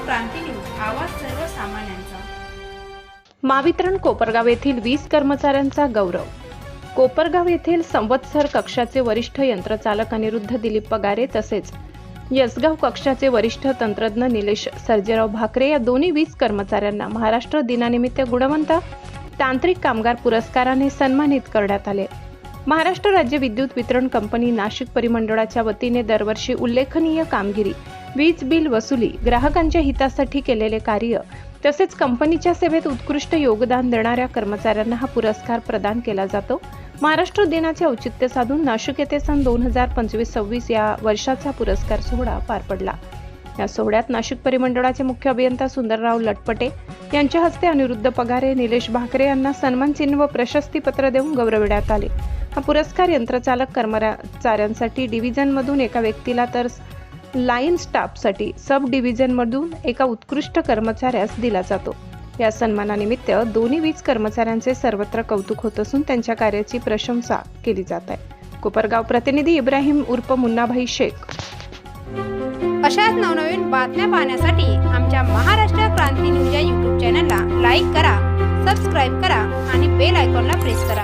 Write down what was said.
क्रांती news, आवाज सर्वसामान्यांचा। महावितरण कोपरगाव येथील 20 कर्मचाऱ्यांचा गौरव। कोपरगाव येथील संवत्सर कक्षाचे वरिष्ठ यंत्रचालक अनिरुद्ध दिलीप पगारे तसेच यसगाव कक्षाचे वरिष्ठ तंत्रज्ञ निलेश सर्जेराव भाकरे या दोन्ही 20 कर्मचाऱ्यांना महाराष्ट्र दिनानिमित्त गुणवंत तांत्रिक कामगार पुरस्काराने सन्मानित करण्यात आले। महाराष्ट्र राज्य विद्युत वितरण कंपनी नाशिक परिमंडळाच्या वतीने दरवर्षी उल्लेखनीय कामगिरी, वीज बिल वसुली, ग्राहकांच्या हितासाठी केलेले कार्य तसेच कंपनीच्या सेवेत उत्कृष्ट योगदान देणाऱ्या कर्मचाऱ्यांना हा पुरस्कार प्रदान केला जातो। महाराष्ट्र दिनाचे औचित्य साधून नाशिक येथे सन 2025-26 या वर्षाचा पुरस्कार सोहळा पार पडला। या सोहळ्यात नाशिक परिमंडळाचे मुख्य अभियंता सुंदरराव लटपटे यांच्या हस्ते अनिरुद्ध पगारे, निलेश भाकरे यांना सन्मान चिन्ह व प्रशस्ती पत्र देऊन गौरविण्यात आले। हा पुरस्कार यंत्रचालक कर्मचाऱ्यांसाठी डिव्हिजन मधून एका व्यक्तीला तर लाईन स्टाफसाठी सब डिव्हिजन मधून एका उत्कृष्ट कर्मचाऱ्यास दिला जातो। या सन्मानानिमित्त दोन्ही 20 कर्मचाऱ्यांचे सर्वत्र कौतुक होत असून त्यांच्या कार्याची प्रशंसा केली जात आहे। कोपरगाव प्रतिनिधी इब्राहिम उर्फ मुन्नाभाई शेख। अशाच नवनवीन बातम्या पाहण्यासाठी आमच्या महाराष्ट्र क्रांती न्यूज या YouTube चॅनलला लाईक करा, सबस्क्राईब करा आणि बेल आयकॉनला प्रेस करा।